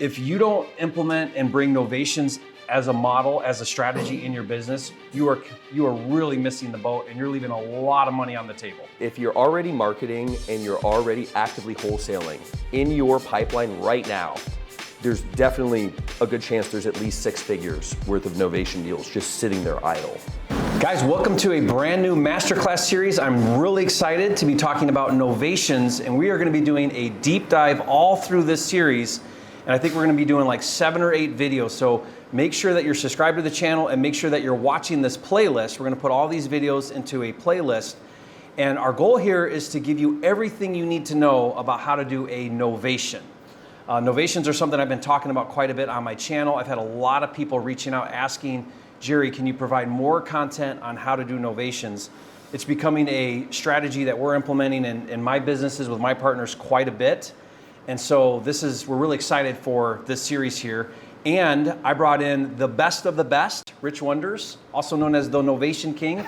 if you don't implement and bring Novations as a model, as a strategy in your business, you are really missing the boat and you're leaving a lot of money on the table. If you're already marketing and you're already actively wholesaling in your pipeline right now, there's definitely a good chance there's at least 6 figures worth of Novation deals just sitting there idle. Guys, welcome to a brand new masterclass series. I'm really excited to be talking about Novations, and we are going to be doing a deep dive all through this series. And I think we're going to be doing like 7 or 8 videos. So make sure that you're subscribed to the channel and make sure that you're watching this playlist. We're going to put all these videos into a playlist. And our goal here is to give you everything you need to know about how to do a novation. Novations are something I've been talking about quite a bit on my channel. I've had a lot of people reaching out asking, Jerry, can you provide more content on how to do novations? It's becoming a strategy that we're implementing in my businesses with my partners quite a bit. And so we're really excited for this series here. And I brought in the best of the best, Rich Wonders, also known as the Novation King.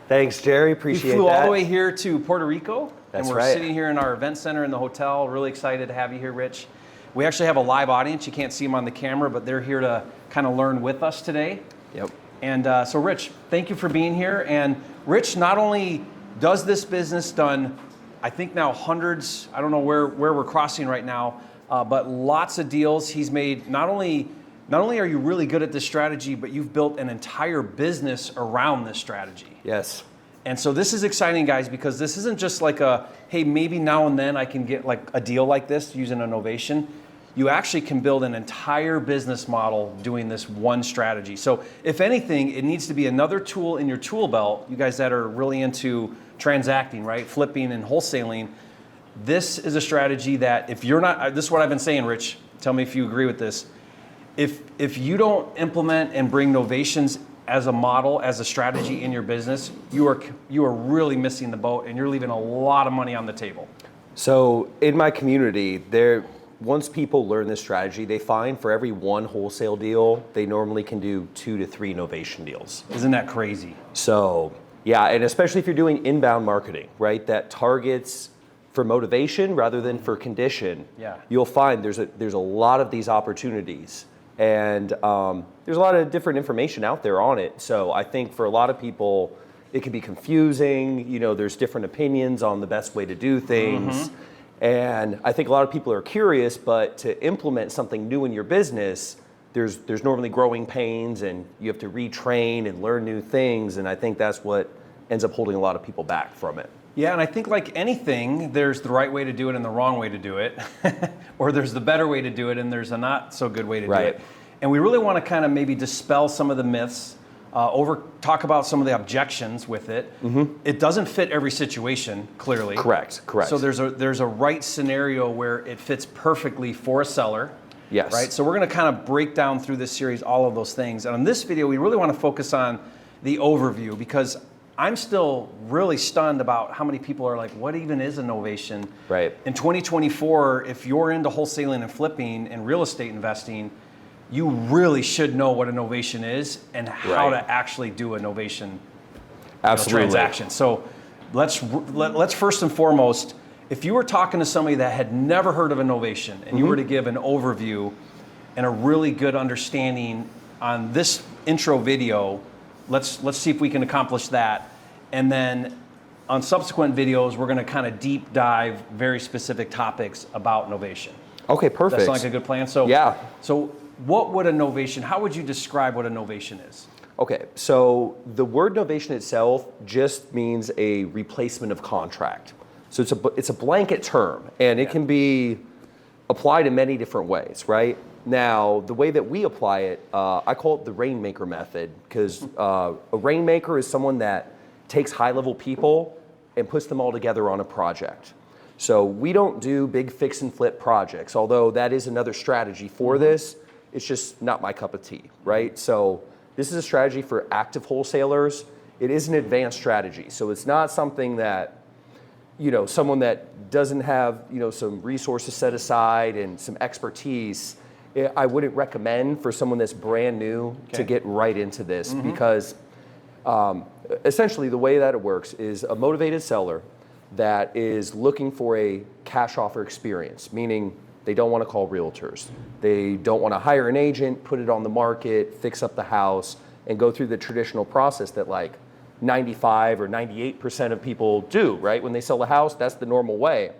Thanks, Jerry, appreciate that. We flew all the way here to Puerto Rico. That's and we're right. sitting here in our event center in the hotel. Really excited to have you here, Rich. We actually have a live audience. You can't see them on the camera, but they're here to kind of learn with us today. Yep. And so Rich, thank you for being here. And Rich not only does this business done, I think now hundreds, I don't know where we're crossing right now, but lots of deals. He's made, not only are you really good at this strategy, but you've built an entire business around this strategy. Yes. And so this is exciting, guys, because this isn't just like hey, maybe now and then I can get like a deal like this using a novation. You actually can build an entire business model doing this one strategy. So if anything, it needs to be another tool in your tool belt. You guys that are really into transacting, right? Flipping and wholesaling. This is a strategy that if you're not, this is what I've been saying, Rich, tell me if you agree with this. If you don't implement and bring Novations as a model, as a strategy in your business, you are really missing the boat and you're leaving a lot of money on the table. So in my community, once people learn this strategy, they find for every 1 wholesale deal, they normally can do 2 to 3 Novation deals. Isn't that crazy? So yeah, and especially if you're doing inbound marketing, right, that targets for motivation rather than for condition, yeah, you'll find there's a lot of these opportunities. And there's a lot of different information out there on it. So I think for a lot of people, it can be confusing. You know, there's different opinions on the best way to do things. Mm-hmm. And I think a lot of people are curious, but to implement something new in your business, there's normally growing pains and you have to retrain and learn new things. And I think that's what ends up holding a lot of people back from it. Yeah, and I think like anything, there's the right way to do it and the wrong way to do it. Or there's the better way to do it and there's a not so good way to do it. And we really want to kind of maybe dispel some of the myths, talk about some of the objections with it. Mm-hmm. It doesn't fit every situation, clearly. Correct. So there's a right scenario where it fits perfectly for a seller. Yes. Right? So we're going to kind of break down through this series all of those things. And on this video, we really want to focus on the overview because I'm still really stunned about how many people are like, what even is a novation? Right. In 2024, if you're into wholesaling and flipping and real estate investing, you really should know what a novation is and how to actually do a novation transaction. So let's first and foremost, if you were talking to somebody that had never heard of a novation and you were to give an overview and a really good understanding on this intro video, let's see if we can accomplish that. And then on subsequent videos, we're going to kind of deep dive very specific topics about novation. Okay, perfect. That sounds like a good plan. So yeah. So what would a novation, how would you describe what a novation is? Okay, so the word novation itself just means a replacement of contract. So it's a blanket term, and it can be applied in many different ways, right? Now, the way that we apply it, I call it the rainmaker method, because a rainmaker is someone that takes high-level people and puts them all together on a project. So we don't do big fix and flip projects, although that is another strategy for this. It's just not my cup of tea, right? So this is a strategy for active wholesalers. It is an advanced strategy. So it's not something that, you know, someone that doesn't have, you know, some resources set aside and some expertise, I wouldn't recommend for someone that's brand new to get right into this because essentially the way that it works is a motivated seller that is looking for a cash offer experience, meaning They don't want to call realtors. They don't want to hire an agent, put it on the market, fix up the house, and go through the traditional process that like 95 or 98% of people do, right? When they sell a house, that's the normal way.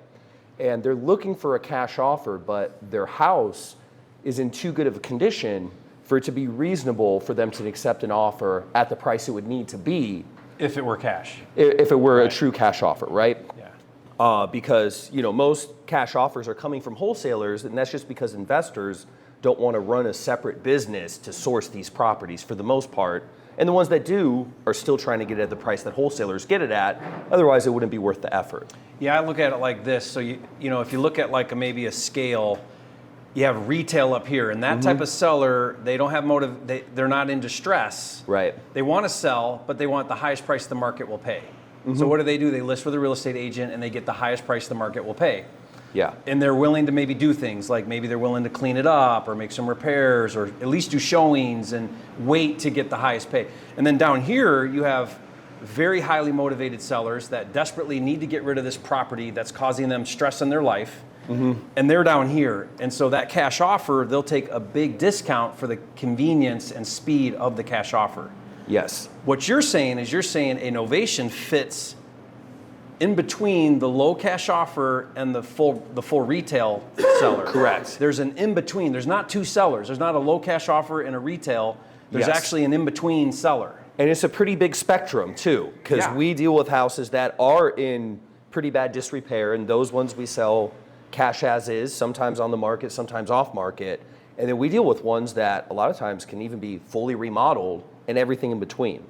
And they're looking for a cash offer, but their house is in too good of a condition for it to be reasonable for them to accept an offer at the price it would need to be. If it were cash. If it were a true cash offer, right? Yeah. Because most cash offers are coming from wholesalers, and that's just because investors don't want to run a separate business to source these properties for the most part. And the ones that do are still trying to get it at the price that wholesalers get it at. Otherwise, it wouldn't be worth the effort. Yeah, I look at it like this. So if you look at like maybe a scale, you have retail up here, and that type of seller, they don't have motive. They're not in distress. Right. They want to sell, but they want the highest price the market will pay. So what do? They list with a real estate agent, and they get the highest price the market will pay. Yeah. And they're willing to maybe do things like maybe they're willing to clean it up or make some repairs or at least do showings and wait to get the highest pay. And then down here, you have very highly motivated sellers that desperately need to get rid of this property that's causing them stress in their life. And they're down here. And so that cash offer, they'll take a big discount for the convenience and speed of the cash offer. Yes. What you're saying is a Novation fits in between the low cash offer and the full retail seller. Correct. There's an in between. There's not two sellers. There's not a low cash offer and a retail. There's actually an in between seller. And it's a pretty big spectrum too, because we deal with houses that are in pretty bad disrepair, and those ones we sell cash as is, sometimes on the market, sometimes off market. And then we deal with ones that a lot of times can even be fully remodeled and everything in between.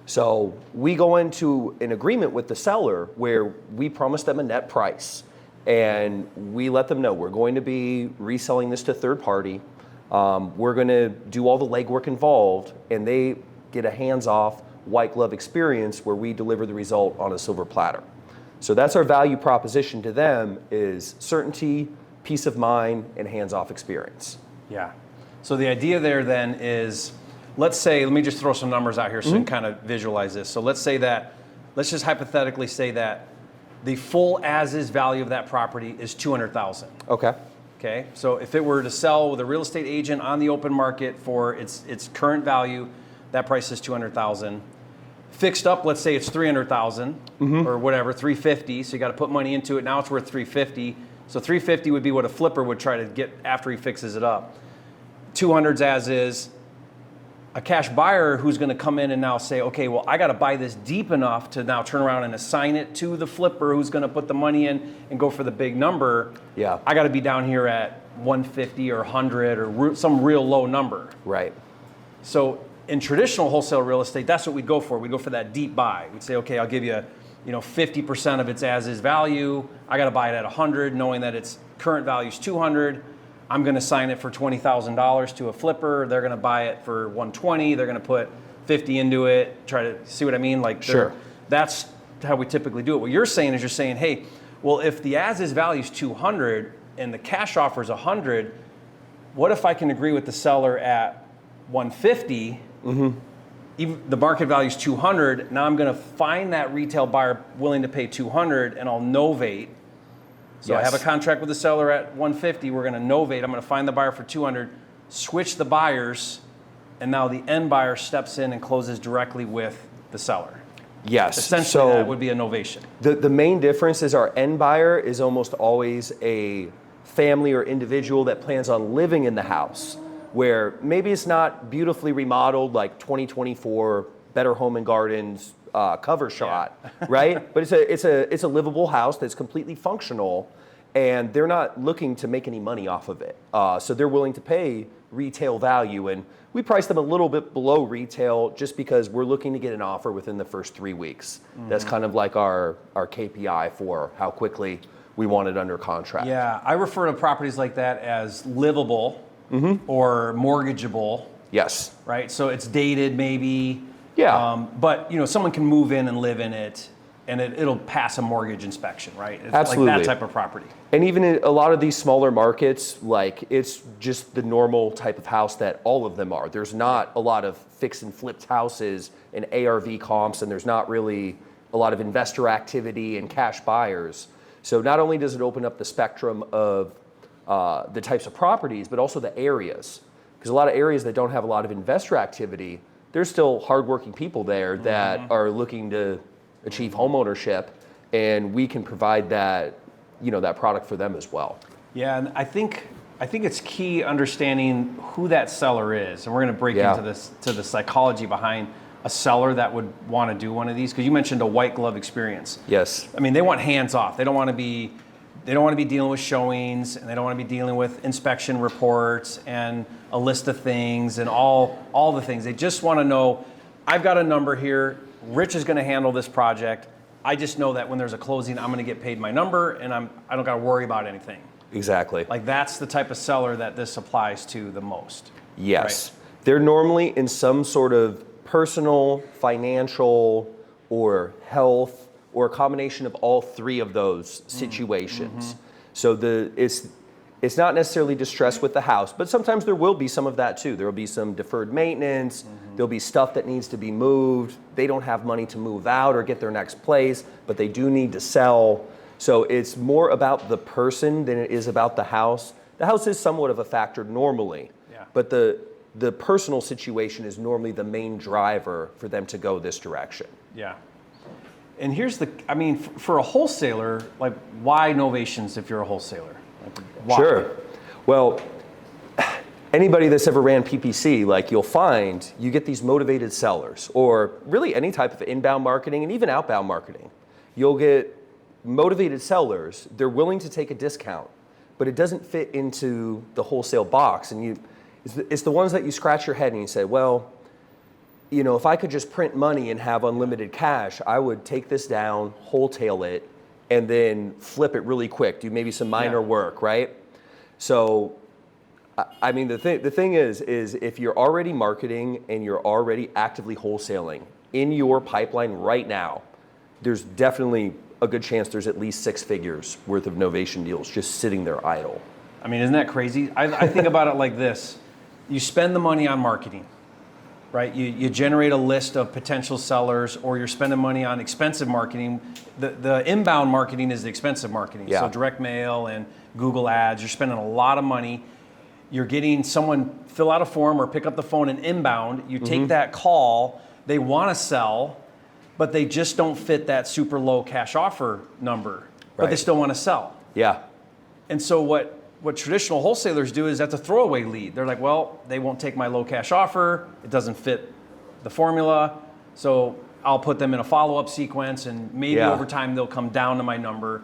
So we go into an agreement with the seller where we promise them a net price, and we let them know we're going to be reselling this to third party. We're going to do all the legwork involved, and they get a hands-off white glove experience where we deliver the result on a silver platter. So that's our value proposition to them, is certainty, peace of mind, and hands-off experience. Yeah. So the idea there then is, let me just throw some numbers out here so you can kind of visualize this. So let's just hypothetically say that the full as-is value of that property is $200,000. Okay. Okay. So if it were to sell with a real estate agent on the open market for its current value, that price is $200,000. Fixed up, let's say it's $300,000 or whatever, $350,000. So you got to put money into it. Now it's worth $350,000. So $350,000 would be what a flipper would try to get after he fixes it up. 200's as is. A cash buyer who's going to come in and now say, okay, well, I got to buy this deep enough to now turn around and assign it to the flipper who's going to put the money in and go for the big number. Yeah. I got to be down here at 150 or 100 or some real low number. Right. So in traditional wholesale real estate, that's what we'd go for. We'd go for that deep buy. We'd say, okay, I'll give you 50% of its as-is value. I got to buy it at 100, knowing that its current value is 200. I'm going to sign it for $20,000 to a flipper. They're going to buy it for 120. They're going to put 50 into it. Try to see what I mean? Like, sure. That's how we typically do it. What you're saying is hey, well, if the as-is value is 200 and the cash offer is 100, what if I can agree with the seller at 150? Even the market value is 200. Now I'm going to find that retail buyer willing to pay 200, and I'll novate. So I have a contract with the seller at 150. We're going to novate. I'm going to find the buyer for 200, switch the buyers, and now the end buyer steps in and closes directly with the seller. Yes. Essentially, that would be a novation. The main difference is our end buyer is almost always a family or individual that plans on living in the house, where maybe it's not beautifully remodeled like 2024 Better Home and Gardens cover shot, right? But it's a livable house that's completely functional, and they're not looking to make any money off of it. So they're willing to pay retail value, and we price them a little bit below retail just because we're looking to get an offer within the first 3 weeks. That's kind of like our KPI for how quickly we want it under contract. Yeah, I refer to properties like that as livable or mortgageable. Yes. Right? So it's dated maybe. Yeah. But someone can move in and live in it, and it'll pass a mortgage inspection, right? It's Absolutely. like that type of property. And even in a lot of these smaller markets, like it's just the normal type of house that all of them are. There's not a lot of fix and flipped houses and ARV comps, and there's not really a lot of investor activity and cash buyers. So not only does it open up the spectrum of the types of properties, but also the areas. Because a lot of areas that don't have a lot of investor activity, there's still hardworking people there that are looking to achieve home ownership, and we can provide that, that product for them as well. Yeah, and I think it's key understanding who that seller is, and we're going to break into the psychology behind a seller that would want to do one of these, because you mentioned a white glove experience. Yes. I mean, they want hands off. They don't want to be dealing with showings, and they don't want to be dealing with inspection reports and a list of things and all the things. They just want to know, I've got a number here. Rich is going to handle this project. I just know that when there's a closing, I'm going to get paid my number, and I don't got to worry about anything. Exactly. Like, that's the type of seller that this applies to the most. Yes. Right? They're normally in some sort of personal, financial, or health, or a combination of all three of those situations. So it's not necessarily distress with the house, but sometimes there will be some of that too. There will be some deferred maintenance. There'll be stuff that needs to be moved. They don't have money to move out or get their next place, but they do need to sell. So it's more about the person than it is about the house. The house is somewhat of a factor normally, but the personal situation is normally the main driver for them to go this direction. Yeah. And here's for a wholesaler, like, why Novations if you're a wholesaler? Like, why? Sure. Well, anybody that's ever ran PPC, like, you'll find you get these motivated sellers, or really any type of inbound marketing and even outbound marketing. You'll get motivated sellers. They're willing to take a discount, but it doesn't fit into the wholesale box. And it's the ones that you scratch your head and you say, well, if I could just print money and have unlimited cash, I would take this down, wholesale it, and then flip it really quick, do maybe some minor work, right? So, I mean, the thing is if you're already marketing and you're already actively wholesaling in your pipeline right now, there's definitely a good chance there's at least 6 figures worth of Novation deals just sitting there idle. I mean, isn't that crazy? I think about it like this. You spend the money on marketing, right? You generate a list of potential sellers, or you're spending money on expensive marketing. The inbound marketing is the expensive marketing. Yeah. So direct mail and Google ads, you're spending a lot of money. You're getting someone fill out a form or pick up the phone and inbound. You take that call, they want to sell, but they just don't fit that super low cash offer number, but they still want to sell. Yeah. And so what traditional wholesalers do is that's a throwaway lead. They're like, well, they won't take my low cash offer. It doesn't fit the formula. So I'll put them in a follow-up sequence, and maybe over time they'll come down to my number,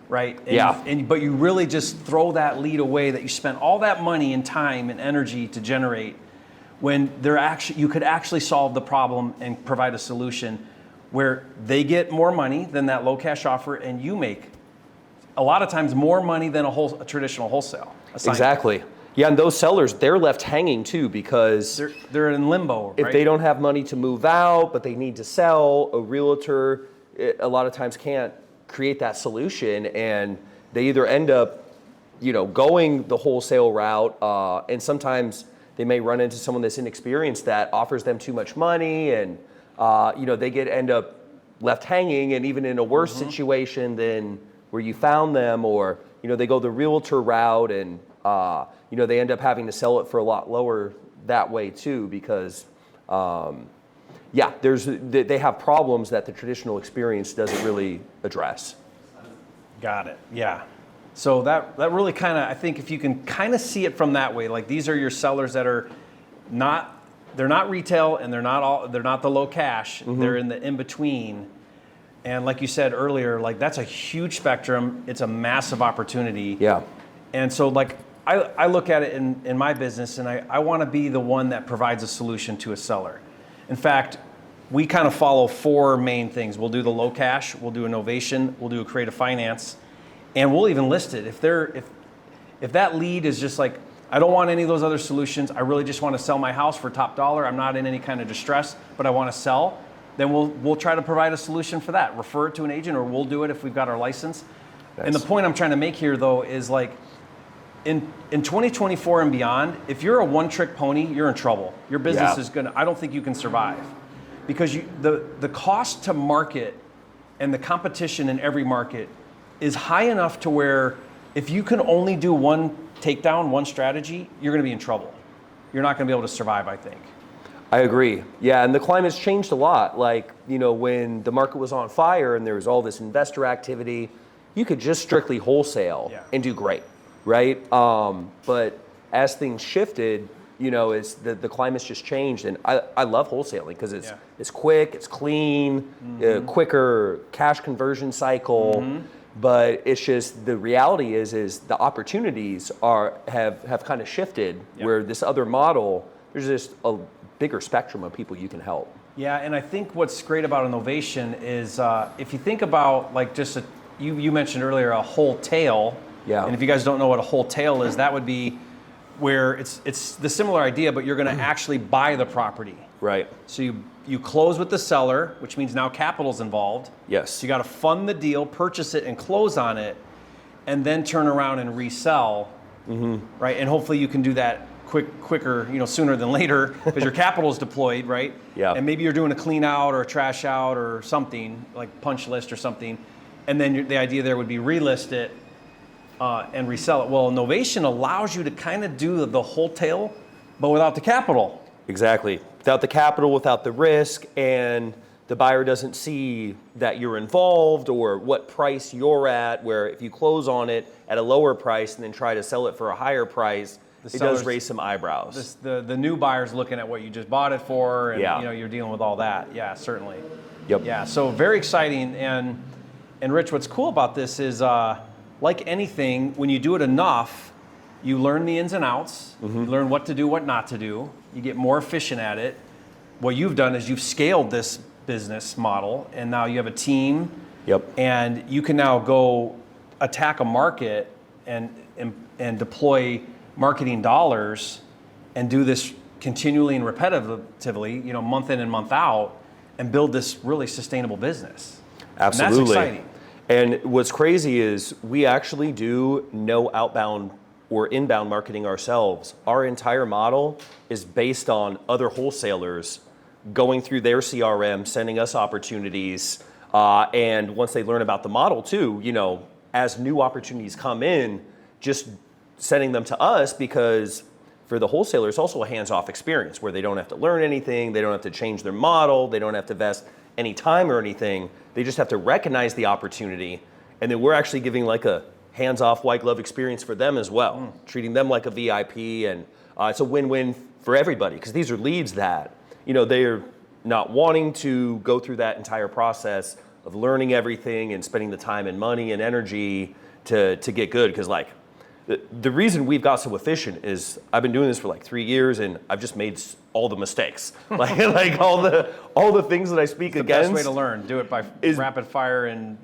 right? And, but you really just throw that lead away that you spent all that money and time and energy to generate, when you could actually solve the problem and provide a solution where they get more money than that low cash offer, and you make a lot of times more money than a traditional wholesale assignment. Exactly. Yeah, and those sellers, they're left hanging too, because they're in limbo, if they don't have money to move out, but they need to sell, a realtor a lot of times can't create that solution, and they either end up, going the wholesale route, and sometimes they may run into someone that's inexperienced that offers them too much money, and they end up left hanging, and even in a worse situation than where you found them, or they go the realtor route, and they end up having to sell it for a lot lower that way too, because they have problems that the traditional experience doesn't really address. Got it. Yeah. So that really kind of, I think if you can kind of see it from that way, like, these are your sellers that are they're not retail, and they're not the low cash. They're in the in between. And like you said earlier, like, that's a huge spectrum. It's a massive opportunity. Yeah. And so, like, I look at it in my business, and I want to be the one that provides a solution to a seller. In fact, we kind of follow 4 main things. We'll do the low cash, we'll do a novation, we'll do a creative finance, and we'll even list it. If that lead is just like, I don't want any of those other solutions, I really just want to sell my house for top dollar, I'm not in any kind of distress, but I want to sell, then we'll try to provide a solution for that. Refer it to an agent, or we'll do it if we've got our license. Nice. And the point I'm trying to make here, though, is like, in 2024 and beyond, if you're a one-trick pony, you're in trouble. Your business is I don't think you can survive, because the cost to market and the competition in every market is high enough to where if you can only do one takedown, one strategy, you're going to be in trouble. You're not going to be able to survive, I think. I agree. Yeah, and the climate's changed a lot. Like, when the market was on fire and there was all this investor activity, you could just strictly wholesale and do great, right? But as things shifted, it's the climate's just changed, and I love wholesaling because it's quick, it's clean, quicker cash conversion cycle. But it's just the reality is the opportunities have kind of shifted where this other model, there's just a bigger spectrum of people you can help. Yeah, and I think what's great about innovation is if you think about like just you mentioned earlier a wholesale. Yeah. And if you guys don't know what a wholesale is, that would be where it's the similar idea, but you're going to actually buy the property. Right. So you close with the seller, which means now capital's involved. Yes. So you got to fund the deal, purchase it, and close on it, and then turn around and resell. Right. And hopefully you can do that quicker, sooner than later, because your capital is deployed, right? Yeah. And maybe you're doing a clean out or a trash out or something like punch list or something, and then the idea there would be relist it and resell it. Well, Novation allows you to kind of do the wholesale, but without the capital. Exactly. Without the capital, without the risk, and the buyer doesn't see that you're involved or what price you're at, where if you close on it at a lower price and then try to sell it for a higher price, it does raise some eyebrows. The new buyer's looking at what you just bought it for, and you're dealing with all that. Yeah, certainly. Yep. Yeah, so very exciting. And Rich, what's cool about this is, like anything, when you do it enough, you learn the ins and outs. You learn what to do, what not to do. You get more efficient at it. What you've done is you've scaled this business model, and now you have a team. Yep. And you can now go attack a market and deploy marketing dollars and do this continually and repetitively, month in and month out, and build this really sustainable business. Absolutely. And that's exciting. And what's crazy is we actually do no outbound or inbound marketing ourselves. Our entire model is based on other wholesalers going through their CRM, sending us opportunities, and once they learn about the model too, as new opportunities come in, just sending them to us, because for the wholesaler, it's also a hands-off experience where they don't have to learn anything, they don't have to change their model, they don't have to invest any time or anything. They just have to recognize the opportunity, and then we're actually giving like a hands-off white glove experience for them as well, treating them like a VIP, and it's a win-win for everybody, because these are leads that, they're not wanting to go through that entire process of learning everything and spending the time and money and energy to get good, because the reason we've got so efficient is I've been doing this for like 3 years and I've just made all the mistakes, like all the things that I speak against. The best way to learn, do it by rapid fire and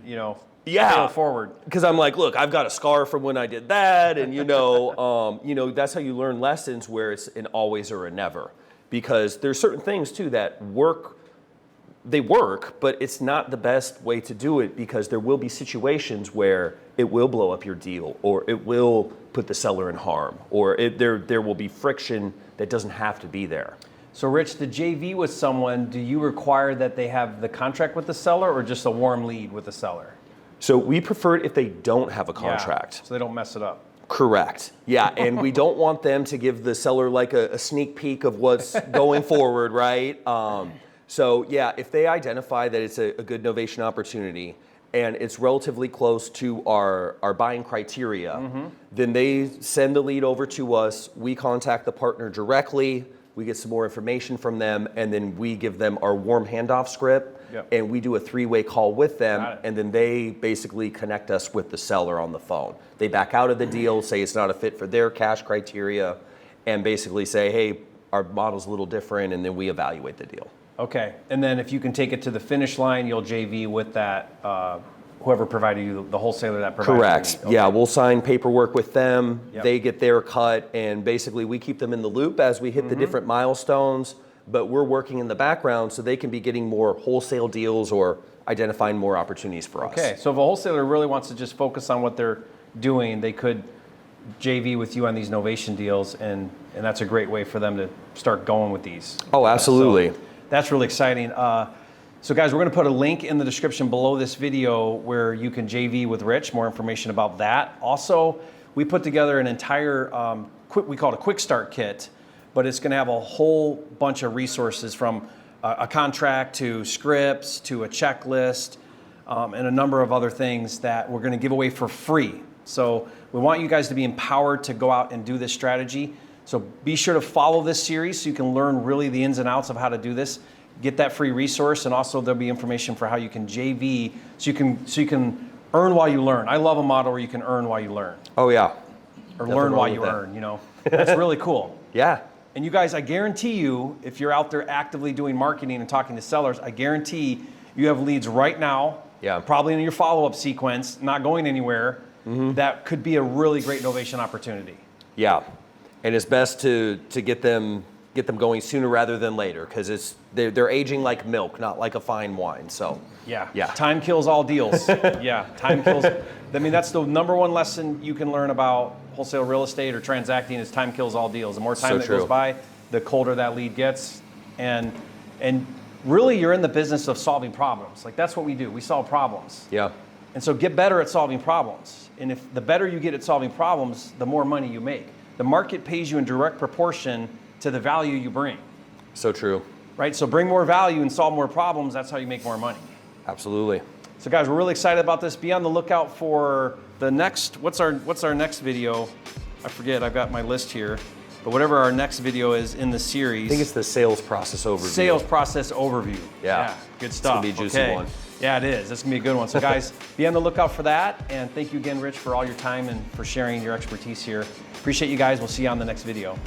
fail forward. Because I'm like, look, I've got a scar from when I did that, and that's how you learn lessons, where it's an always or a never. Because there's certain things too that work. They work, but it's not the best way to do it, because there will be situations where it will blow up your deal, or it will put the seller in harm, or there will be friction that doesn't have to be there. So Rich, the JV with someone, do you require that they have the contract with the seller, or just a warm lead with the seller? So we prefer it if they don't have a contract. So they don't mess it up. Correct. Yeah, and we don't want them to give the seller like a sneak peek of what's going forward, right? So yeah, if they identify that it's a good Novation opportunity and it's relatively close to our buying criteria, then they send the lead over to us, we contact the partner directly, we get some more information from them, and then we give them our warm handoff script, and we do a 3-way call with them, and then they basically connect us with the seller on the phone. They back out of the deal, say it's not a fit for their cash criteria, and basically say, hey, our model's a little different, and then we evaluate the deal. Okay, and then if you can take it to the finish line, you'll JV with that, whoever provided you, the wholesaler that provided you. Correct. Okay. Yeah, we'll sign paperwork with them. They get their cut, and basically we keep them in the loop as we hit the different milestones, but we're working in the background so they can be getting more wholesale deals or identifying more opportunities for us. Okay, so if a wholesaler really wants to just focus on what they're doing, they could JV with you on these Novation deals, and that's a great way for them to start going with these. Oh, absolutely. So that's really exciting. So guys, we're gonna put a link in the description below this video where you can JV with Rich, more information about that. Also, we put together an entire, we call it a quick start kit, but it's gonna have a whole bunch of resources from a contract to scripts to a checklist and a number of other things that we're gonna give away for free. So we want you guys to be empowered to go out and do this strategy. So be sure to follow this series so you can learn really the ins and outs of how to do this. Get that free resource, and also there'll be information for how you can JV so you can earn while you learn. I love a model where you can earn while you learn. Oh yeah. Or learn while you earn, you know. That's really cool. Yeah. And you guys, I guarantee you, if you're out there actively doing marketing and talking to sellers, I guarantee you have leads right now, probably in your follow-up sequence, not going anywhere, that could be a really great Novation opportunity. Yeah. And it's best to get them going sooner rather than later, because they're aging like milk, not like a fine wine. So yeah, time kills all deals. Time kills. I mean, that's the number one lesson you can learn about wholesale real estate or transacting is time kills all deals. The more time that goes by, the colder that lead gets, and really you're in the business of solving problems. Like that's what we do. We solve problems. Yeah. And so get better at solving problems. And if the better you get at solving problems, the more money you make. The market pays you in direct proportion to the value you bring. So true. Right? So bring more value and solve more problems. That's how you make more money. Absolutely. So guys, we're really excited about this. Be on the lookout for the next, what's our next video? I forget, I've got my list here. But whatever our next video is in the series. I think it's the sales process overview. Sales process overview. Yeah. Good stuff. It's gonna be a juicy one. Yeah, it is. It's gonna be a good one. So guys, be on the lookout for that. And thank you again, Rich, for all your time and for sharing your expertise here. Appreciate you guys. We'll see you on the next video.